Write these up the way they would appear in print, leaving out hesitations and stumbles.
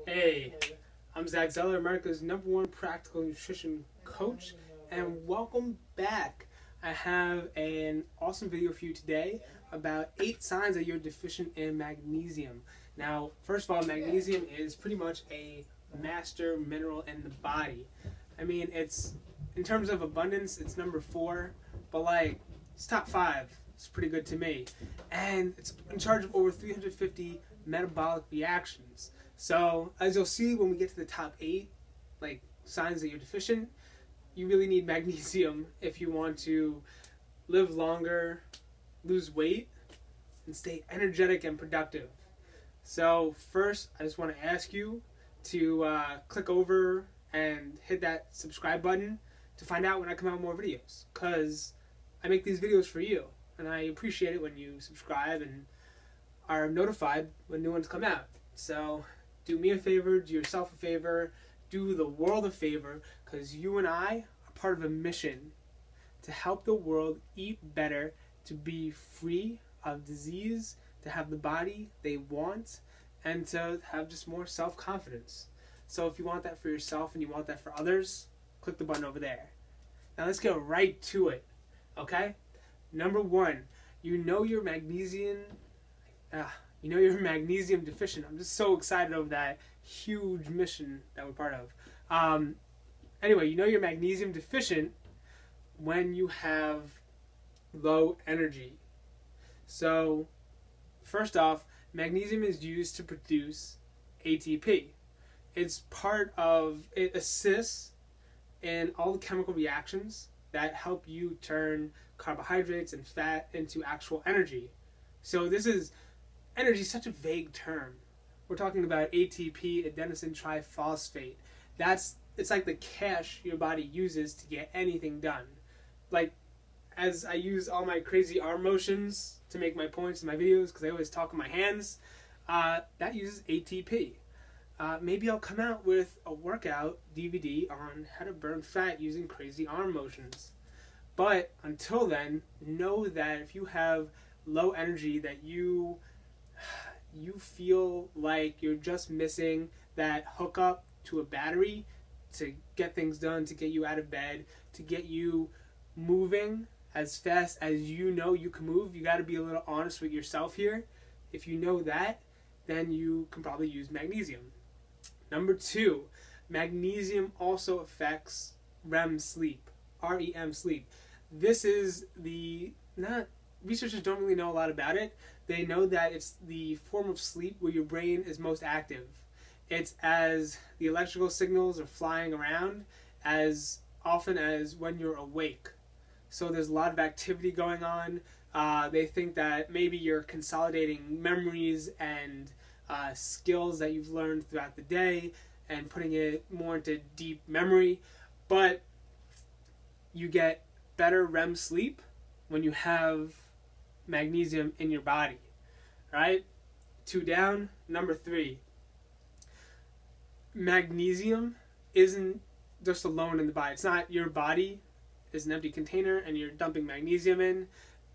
Hey, I'm Zack, America's #1 practical nutrition coach, and welcome back. I have an awesome video for you today about 8 signs that you're deficient in magnesium. Now, first of all, magnesium is pretty much a master mineral in the body. I mean, it's, in terms of abundance, it's number 4, but like, it's top 5. It's pretty good to me. And it's in charge of over 350 metabolic reactions. So, as you'll see when we get to the top 8, like, signs that you're deficient, you really need magnesium if you want to live longer, lose weight, and stay energetic and productive. So, first, I just want to ask you to click over and hit that subscribe button to find out when I come out with more videos, because I make these videos for you, and I appreciate it when you subscribe and are notified when new ones come out. So, do me a favor, do yourself a favor, do the world a favor, because you and I are part of a mission to help the world eat better, to be free of disease, to have the body they want, and to have just more self-confidence. So if you want that for yourself and you want that for others, click the button over there. Now let's get right to it, okay? Number 1, you know you're magnesium deficient. I'm just so excited over that huge mission that we're part of. Anyway, you know you're magnesium deficient when you have low energy. So, first off, magnesium is used to produce ATP. It assists in all the chemical reactions that help you turn carbohydrates and fat into actual energy. So energy is such a vague term. We're talking about ATP, adenosine triphosphate. It's like the cash your body uses to get anything done. Like, as I use all my crazy arm motions to make my points in my videos, because I always talk with my hands, that uses ATP. Maybe I'll come out with a workout DVD on how to burn fat using crazy arm motions. But until then, know that if you have low energy, that you feel like you're just missing that hookup to a battery to get things done, to get you out of bed, to get you moving as fast as you know you can move. You got to be a little honest with yourself here. If you know that, then you can probably use magnesium. Number 2, magnesium also affects REM sleep, REM sleep. This is researchers don't really know a lot about it. They know that it's the form of sleep where your brain is most active. It's as the electrical signals are flying around as often as when you're awake. So there's a lot of activity going on. They think that maybe you're consolidating memories and skills that you've learned throughout the day and putting it more into deep memory. But you get better REM sleep when you have magnesium in your body. Right? 2 down. Number 3. Magnesium isn't just alone in the body. It's not your body is an empty container and you're dumping magnesium in.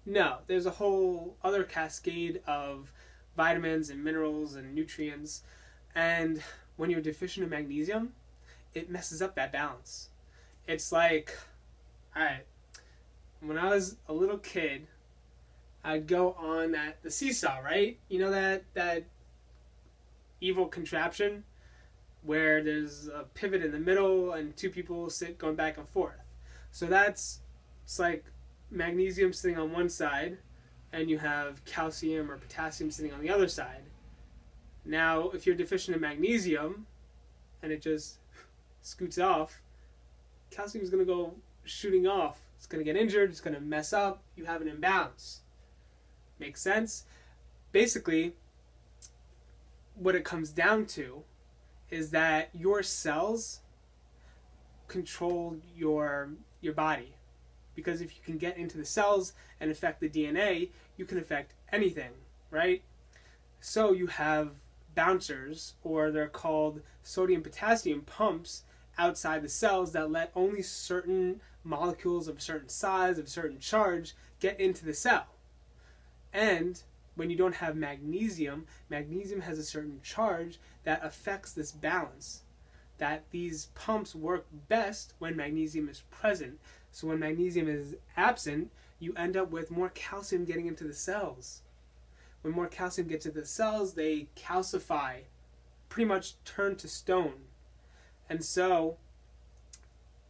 No, there's a whole other cascade of vitamins and minerals and nutrients. And when you're deficient in magnesium, it messes up that balance. It's like, alright, when I was a little kid, I'd go on the seesaw, right? You know that evil contraption where there's a pivot in the middle and 2 people sit going back and forth. So it's like magnesium sitting on one side and you have calcium or potassium sitting on the other side. Now, if you're deficient in magnesium and it just scoots off, calcium is going to go shooting off. It's going to get injured, it's going to mess up, you have an imbalance. Make sense? Basically, what it comes down to is that your cells control your body. Because if you can get into the cells and affect the DNA, you can affect anything, right? So you have bouncers, or they're called sodium-potassium pumps, outside the cells that let only certain molecules of a certain size, of a certain charge, get into the cell. And when you don't have magnesium, magnesium has a certain charge that affects this balance. That these pumps work best when magnesium is present. So when magnesium is absent, you end up with more calcium getting into the cells. When more calcium gets into the cells, they calcify, pretty much turn to stone. And so,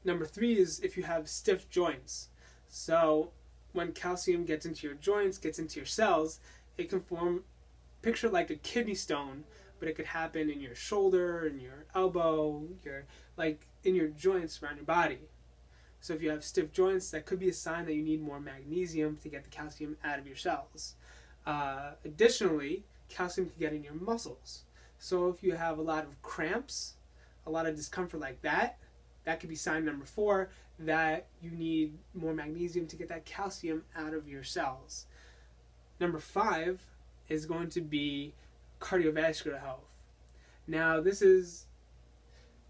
number 3 is if you have stiff joints. So when calcium gets into your joints, gets into your cells, it can form, picture like a kidney stone, but it could happen in your shoulder, in your elbow, in your joints around your body. So if you have stiff joints, that could be a sign that you need more magnesium to get the calcium out of your cells. Additionally, calcium can get in your muscles. So if you have a lot of cramps, a lot of discomfort like that, that could be sign number 4 that you need more magnesium to get that calcium out of your cells. Number 5 is going to be cardiovascular health. Now this is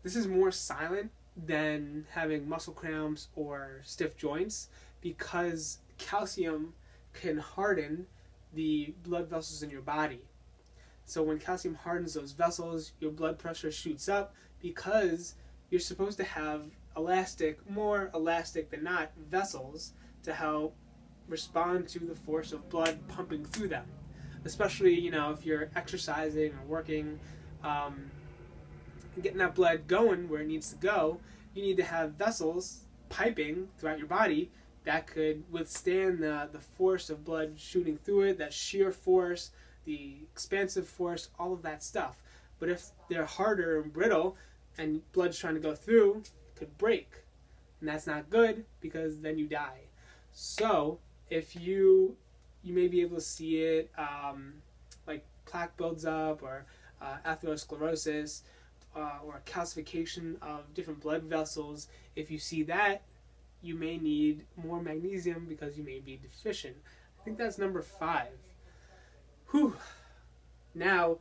more silent than having muscle cramps or stiff joints, because calcium can harden the blood vessels in your body. So when calcium hardens those vessels, your blood pressure shoots up, because you're supposed to have more elastic than not vessels to help respond to the force of blood pumping through them. Especially, if you're exercising or working, getting that blood going where it needs to go, you need to have vessels piping throughout your body that could withstand the force of blood shooting through it, that shear force, the expansive force, all of that stuff. But if they're harder and brittle and blood's trying to go through, it could break. And that's not good, because then you die. So if you may be able to see it, like plaque builds up, or atherosclerosis, or calcification of different blood vessels. If you see that, you may need more magnesium because you may be deficient. I think that's number 5. Whew. Now,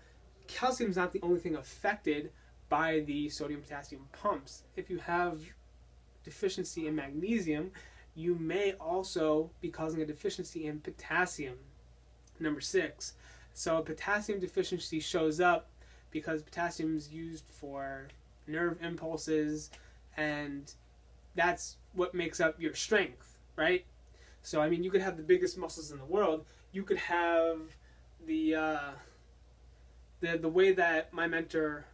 calcium is not the only thing affected by the sodium-potassium pumps. If you have deficiency in magnesium, you may also be causing a deficiency in potassium. Number 6. So a potassium deficiency shows up because potassium is used for nerve impulses, and that's what makes up your strength, right? So you could have the biggest muscles in the world. You could have the way that my mentor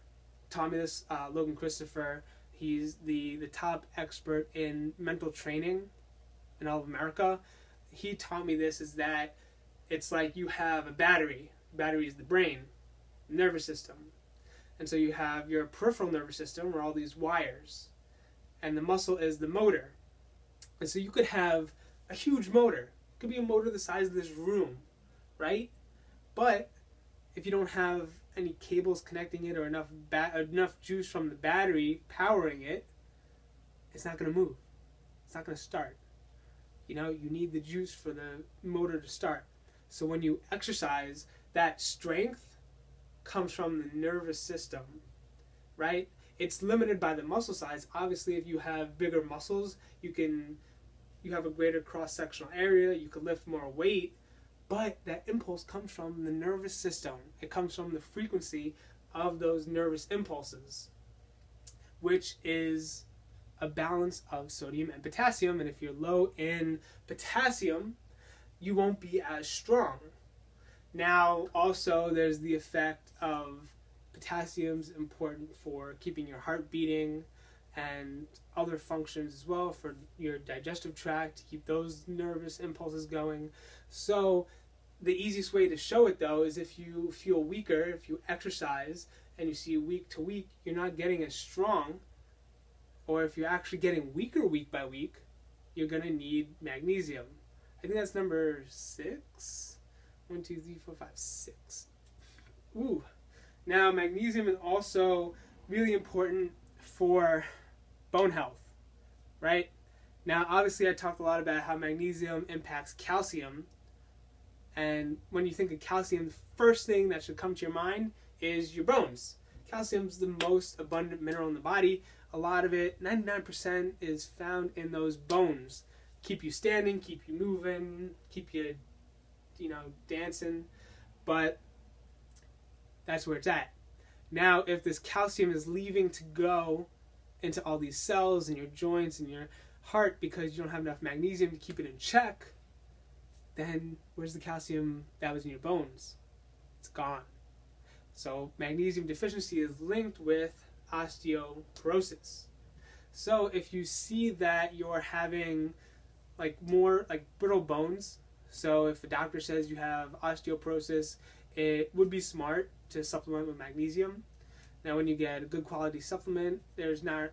taught me this, Logan Christopher. He's the top expert in mental training in all of America. He taught me this, is that it's like you have a battery. Battery is the brain, nervous system. And so you have your peripheral nervous system, where all these wires, and the muscle is the motor. And so you could have a huge motor. It could be a motor the size of this room, right? But if you don't have any cables connecting it, or enough juice from the battery powering it, it's not going to move. It's not going to start. You need the juice for the motor to start. So when you exercise, that strength comes from the nervous system, right? It's limited by the muscle size. Obviously, if you have bigger muscles, you have a greater cross-sectional area, you can lift more weight, but that impulse comes from the nervous system. It comes from the frequency of those nervous impulses, which is a balance of sodium and potassium. And if you're low in potassium, you won't be as strong. Now, also, there's the effect of potassium's important for keeping your heart beating and other functions as well, for your digestive tract, to keep those nervous impulses going. So the easiest way to show it, though, is if you feel weaker, if you exercise and you see week to week you're not getting as strong, or if you're actually getting weaker week by week, you're going to need magnesium. I think that's number 6. 1, 2, 3, 4, 5, 6. Ooh. Now, magnesium is also really important for bone health, right? Now, obviously, I talked a lot about how magnesium impacts calcium. And when you think of calcium, the first thing that should come to your mind is your bones. Calcium is the most abundant mineral in the body. A lot of it, 99%, is found in those bones. Keep you standing, keep you moving, keep you dancing. but that's where it's at. Now, if this calcium is leaving to go into all these cells in your joints and your heart because you don't have enough magnesium to keep it in check, then where's the calcium that was in your bones? It's gone. So magnesium deficiency is linked with osteoporosis. So if you see that you're having more brittle bones, so if a doctor says you have osteoporosis, it would be smart to supplement with magnesium. Now, when you get a good quality supplement, there's not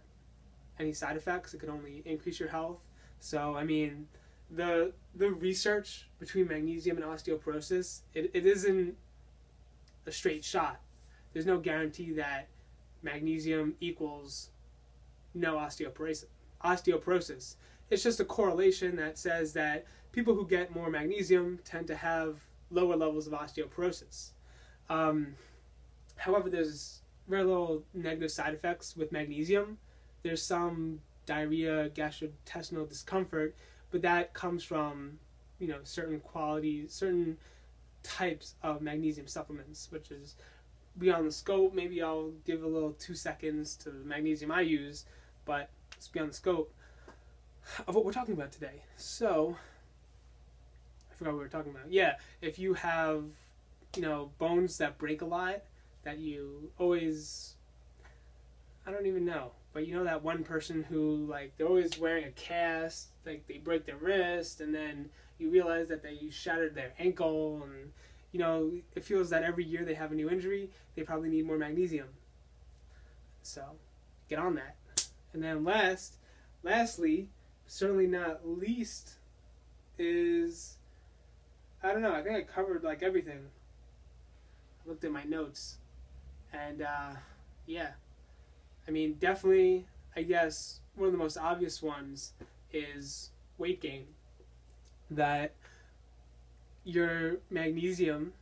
any side effects. It can only increase your health. So, I mean, the research between magnesium and osteoporosis, it isn't a straight shot. There's no guarantee that magnesium equals no osteoporosis. It's just a correlation that says that people who get more magnesium tend to have lower levels of osteoporosis. However, there's very little negative side effects with magnesium. There's some diarrhea, gastrointestinal discomfort, but that comes from, certain qualities, certain types of magnesium supplements, which is beyond the scope. Maybe I'll give a little 2 seconds to the magnesium I use, but it's beyond the scope of what we're talking about today. So, I forgot what we were talking about. Yeah, if you have, bones that break a lot, that you always, I don't even know, but that one person who, they're always wearing a cast, they break their wrist, and then you realize that they shattered their ankle, and, it feels that every year they have a new injury, they probably need more magnesium. So, get on that. And then lastly, certainly not least, is, I don't know, I think I covered, everything. I looked at my notes. And, yeah. I mean, definitely, I guess, one of the most obvious ones is weight gain. That your magnesium,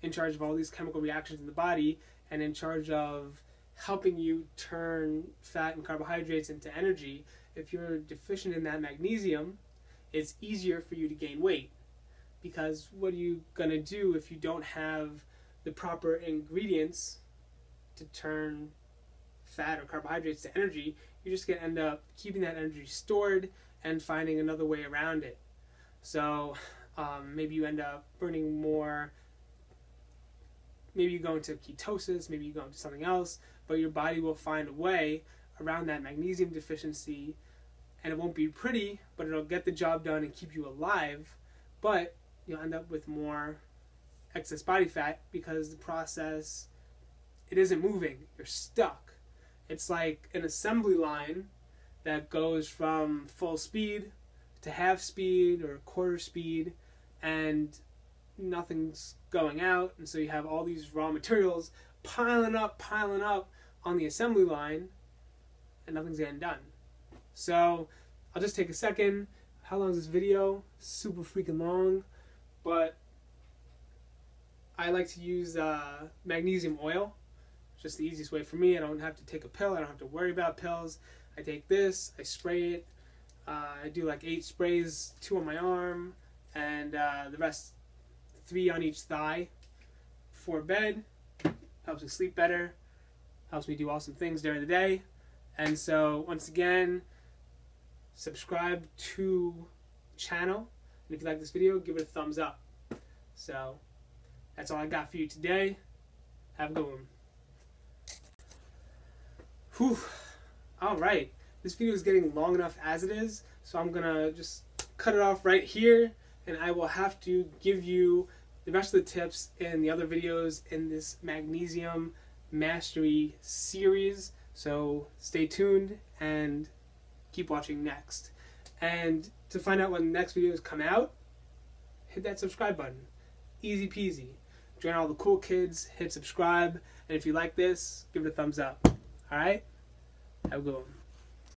in charge of all these chemical reactions in the body, and in charge of helping you turn fat and carbohydrates into energy, if you're deficient in that magnesium, it's easier for you to gain weight. Because what are you going to do if you don't have the proper ingredients to turn fat or carbohydrates to energy? You're just going to end up keeping that energy stored and finding another way around it. So maybe you end up burning more, maybe you go into ketosis, maybe you go into something else, but your body will find a way around that magnesium deficiency, and it won't be pretty, but it'll get the job done and keep you alive, but you'll end up with more excess body fat because the process, it isn't moving. You're stuck. It's like an assembly line that goes from full speed to half speed or quarter speed, and nothing's going out, and so you have all these raw materials piling up on the assembly line, and nothing's getting done. So I'll just take a second. How long is this video? Super freaking long, but I like to use magnesium oil. It's just the easiest way for me. I don't have to take a pill. I don't have to worry about pills. I take this, I spray it. I do 8 sprays, 2 on my arm, and the rest 3 on each thigh before bed. Helps me sleep better. Helps me do awesome things during the day. And so, once again, subscribe to the channel. And if you like this video, give it a thumbs up. So, that's all I got for you today. Have a good one. Whew. Alright. This video is getting long enough as it is, so I'm going to just cut it off right here, and I will have to give you the rest of the tips in the other videos in this Magnesium Mastery series. So stay tuned and keep watching next. And to find out when the next videos come out, hit that subscribe button. Easy peasy. Join all the cool kids, hit subscribe, and if you like this, give it a thumbs up. Alright? Have a good one.